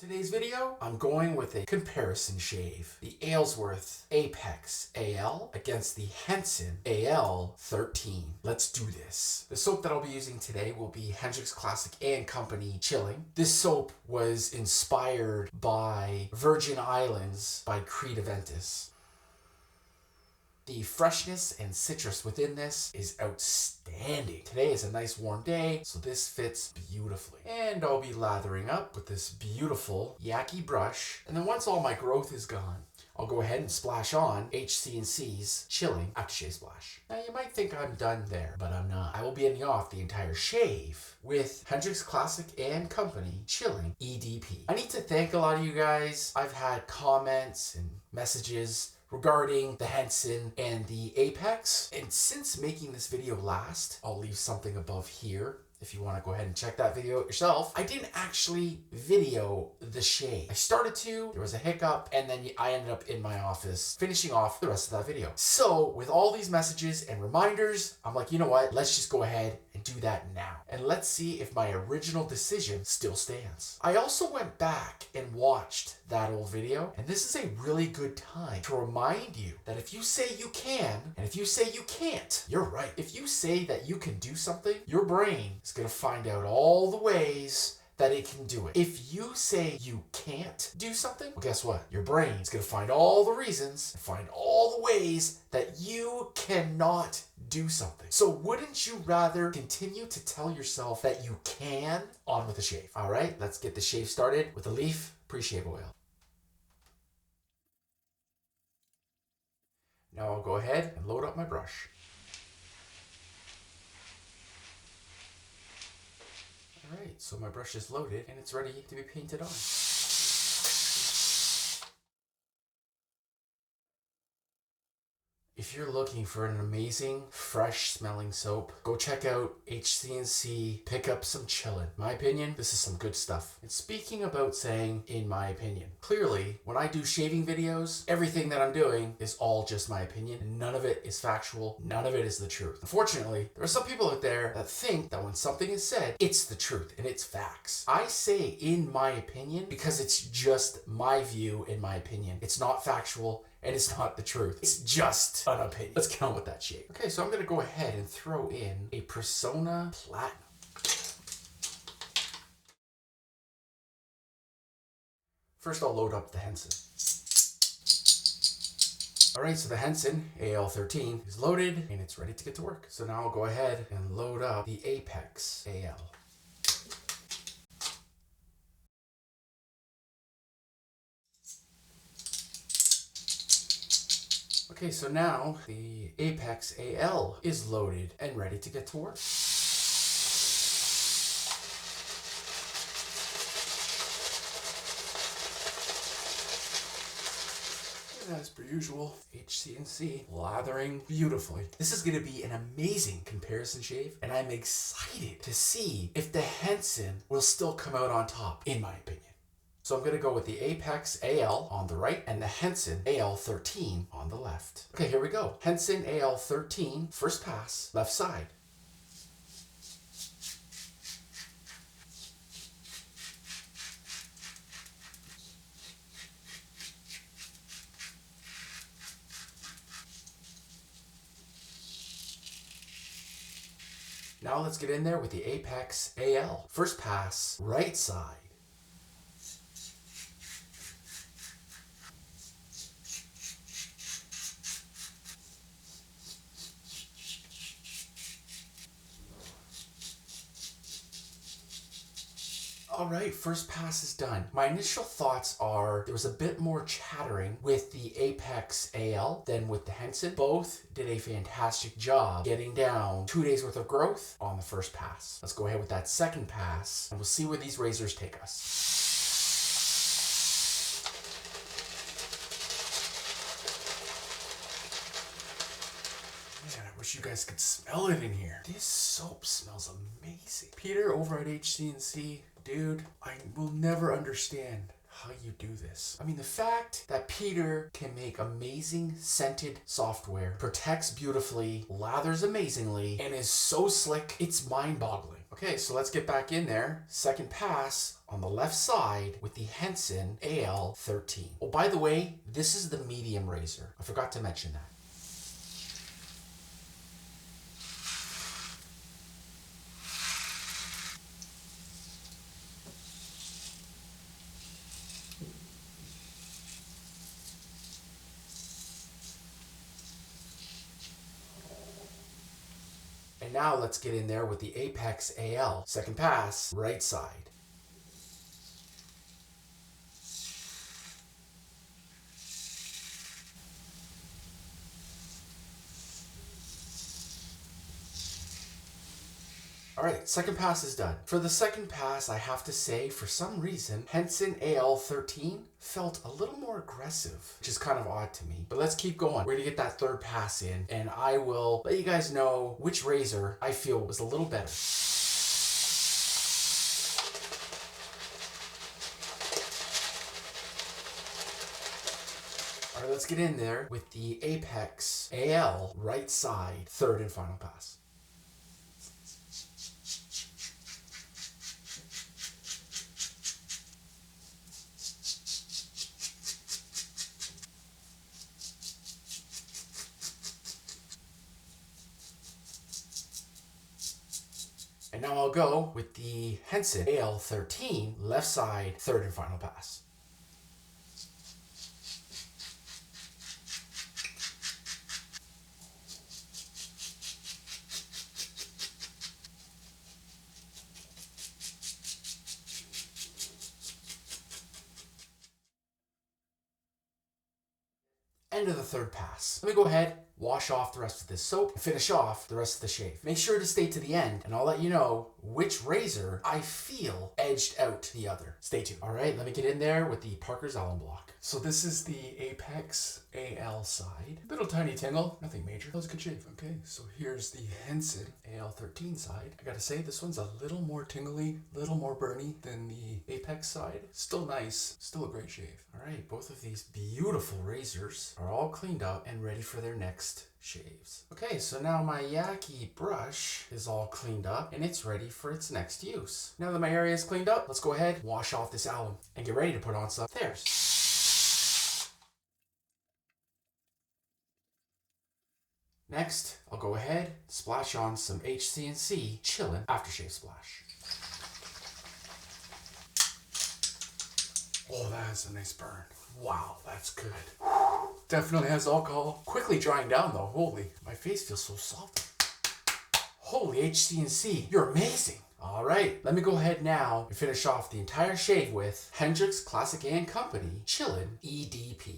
Today's video, I'm going with a comparison shave. The Aylsworth Apex AL against the Henson AL13. Let's do this. The soap that I'll be using today will be Hendrix Classic & Company Chillin. This soap was inspired by Virgin Islands by Creed Aventus. The freshness and citrus within this is outstanding. Today is a nice warm day, so this fits beautifully. And I'll be lathering up with this beautiful Yaqi brush. And then once all my growth is gone, I'll go ahead and splash on HC&C's Chillin Aftershave Splash. Now you might think I'm done there, but I'm not. I will be ending off the entire shave with Hendrix Classic & Company Chillin EDP. I need to thank a lot of you guys. I've had comments and messages regarding the Henson and the Apex. And since making this video last, I'll leave something above here if you want to go ahead and check that video out yourself. I didn't actually video the shave. I started to, there was a hiccup, and then I ended up in my office finishing off the rest of that video. So with all these messages and reminders, I'm like, you know what? Let's just go ahead and do that now. And let's see if my original decision still stands. I also went back and watched that old video, and this is a really good time to remind you that if you say you can, and if you say you can't, you're right. If you say that you can do something, your brain is going to find out all the ways that it can do it. If you say you can't do something, well, guess what? Your brain is going to find all the reasons and find all the ways that you cannot do something. So wouldn't you rather continue to tell yourself that you can? On with the shave. All right, let's get the shave started with the leaf pre-shave oil. Now I'll go ahead and load up my brush. Alright, so my brush is loaded and it's ready to be painted on. If you're looking for an amazing, fresh smelling soap, go check out HC&C, pick up some Chillin. In my opinion, this is some good stuff. And speaking about saying, in my opinion, clearly, when I do shaving videos, everything that I'm doing is all just my opinion. And none of it is factual. None of it is the truth. Unfortunately, there are some people out there that think that when something is said, it's the truth and it's facts. I say in my opinion because it's just my view in my opinion. It's not factual. And it's not the truth. It's just an opinion. Let's get on with that shave. Okay, so I'm gonna go ahead and throw in a Persona Platinum. First, I'll load up the Henson. All right, so the Henson AL13 is loaded and it's ready to get to work. So now I'll go ahead and load up the Apex AL. Okay, so now the Apex AL is loaded and ready to get to work. And as per usual, HC&C lathering beautifully. This is going to be an amazing comparison shave, and I'm excited to see if the Henson will still come out on top, in my opinion. So I'm going to go with the Apex AL on the right and the Henson AL13 on the left. Okay, here we go. Henson AL13, first pass, left side. Now let's get in there with the Apex AL. First pass, right side. All right, first pass is done. My initial thoughts are there was a bit more chattering with the Apex AL than with the Henson. Both did a fantastic job getting down 2 days worth of growth on the first pass. Let's go ahead with that second pass and we'll see where these razors take us. Man, I wish you guys could smell it in here. This soap smells amazing. Peter over at HC&C, dude, I will never understand how you do this. I mean, the fact that Peter can make amazing scented software, protects beautifully, lathers amazingly, and is so slick, it's mind-boggling. Okay, so let's get back in there. Second pass on the left side with the Henson AL13. Oh, by the way, this is the medium razor. I forgot to mention that. And now let's get in there with the Apex AL. Second pass, right side. All right, second pass is done. For the second pass, I have to say, for some reason, Henson AL13 felt a little more aggressive, which is kind of odd to me. But let's keep going. We're gonna get that third pass in, and I will let you guys know which razor I feel was a little better. All right, let's get in there with the Apex AL right side, third and final pass. And now I'll go with the Henson AL13 left side, third and final pass. End of the third pass. Let me go ahead, wash off the rest of this soap, and finish off the rest of the shave. Make sure to stay to the end, and I'll let you know which razor I feel edged out the other. Stay tuned. All right, let me get in there with the Parker's Allen block. So this is the Apex AL side. Little tiny tingle, nothing major. That was a good shave. Okay, so here's the Henson AL13 side. I gotta say, this one's a little more tingly, little more burny than the Apex side. Still nice, still a great shave. All right, both of these beautiful razors are all cleaned up and ready for their next shaves. Okay, so now my Yaqi brush is all cleaned up and it's ready for its next use. Now that my area is cleaned up, let's go ahead, wash off this alum and get ready to put on some theirs. Next, I'll go ahead, splash on some HCNC Chillin aftershave splash. Oh, that has a nice burn. Wow, that's good. Definitely has alcohol. Quickly drying down though, holy. My face feels so soft. Holy HCNC, you're amazing. All right, let me go ahead now and finish off the entire shave with Hendrix Classic A & Company Chillin EDP.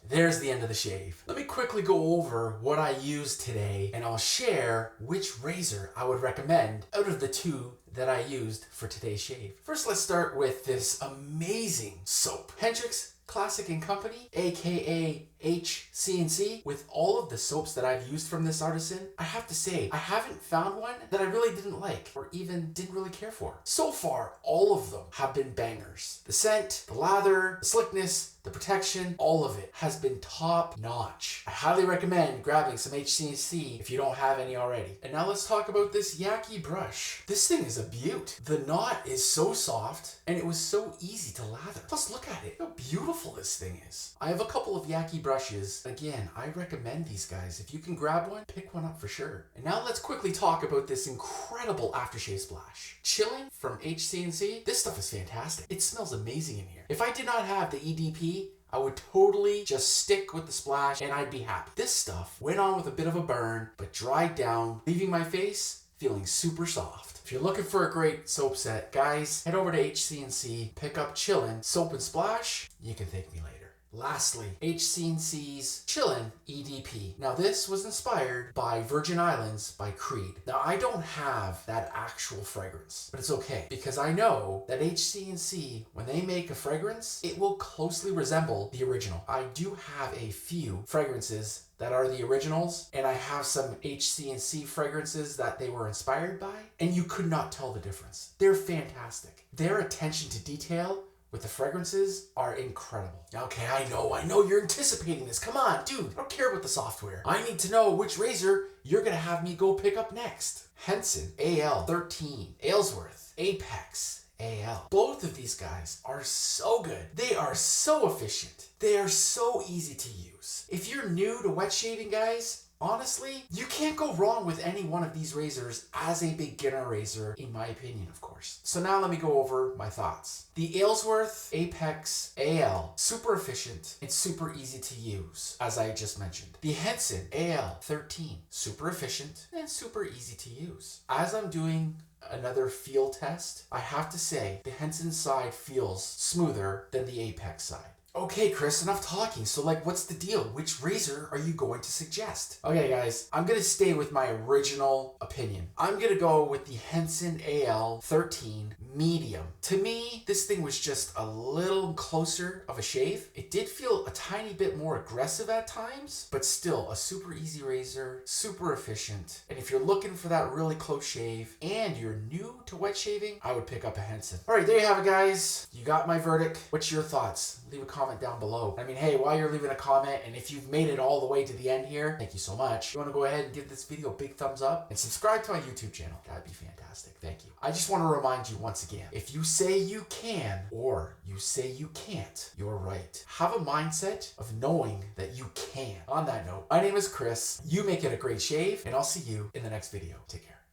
There's the end of the shave. Let me quickly go over what I used today and I'll share which razor I would recommend out of the two that I used for today's shave. First, let's start with this amazing soap. Hendrix Classic & Company, aka HCNC. With all of the soaps that I've used from this artisan, I have to say, I haven't found one that I really didn't like or even didn't really care for. So far, all of them have been bangers. The scent, the lather, the slickness, the protection, all of it has been top notch. I highly recommend grabbing some HCNC if you don't have any already. And now let's talk about this Yaqi brush. This thing is a beaut. The knot is so soft and it was so easy to lather. Plus look at it, how beautiful this thing is. I have a couple of Yaqi brushes. Again, I recommend these guys. If you can grab one, pick one up for sure. And now let's quickly talk about this incredible aftershave splash. Chillin from HCNC. This stuff is fantastic. It smells amazing in here. If I did not have the EDP, I would totally just stick with the splash and I'd be happy. This stuff went on with a bit of a burn, but dried down, leaving my face feeling super soft. If you're looking for a great soap set, guys, head over to HCNC, pick up Chillin Soap and Splash. You can thank me later. Lastly, HCNC's Chillin EDP. Now this was inspired by Virgin Islands by Creed. Now I don't have that actual fragrance, but it's okay because I know that HCNC, when they make a fragrance, it will closely resemble the original. I do have a few fragrances that are the originals, and I have some HCNC fragrances that they were inspired by, and you could not tell the difference. They're fantastic. Their attention to detail with the fragrances are incredible. Okay, I know you're anticipating this. Come on, dude, I don't care about the software. I need to know which razor you're gonna have me go pick up next. Henson AL13, Aylsworth Apex AL. Both of these guys are so good. They are so efficient. They are so easy to use. If you're new to wet shaving, guys, honestly, you can't go wrong with any one of these razors as a beginner razor, in my opinion, of course. So now let me go over my thoughts. The Aylsworth Apex AL, super efficient and super easy to use, as I just mentioned. The Henson AL13, super efficient and super easy to use. As I'm doing another feel test, I have to say the Henson side feels smoother than the Apex side. Okay, Chris, enough talking. So what's the deal? Which razor are you going to suggest? Okay, guys, I'm going to stay with my original opinion. I'm going to go with the Henson AL13 Medium. To me, this thing was just a little closer of a shave. It did feel a tiny bit more aggressive at times, but still a super easy razor, super efficient. And if you're looking for that really close shave and you're new to wet shaving, I would pick up a Henson. All right, there you have it, guys. You got my verdict. What's your thoughts? Leave a comment down below. I mean, hey, while you're leaving a comment, and if you've made it all the way to the end here, thank you so much. You want to go ahead and give this video a big thumbs up and subscribe to my YouTube channel. That'd be fantastic. Thank you. I just want to remind you once again, if you say you can or you say you can't, you're right. Have a mindset of knowing that you can. On that note, my name is Chris. You make it a great shave, and I'll see you in the next video. Take care.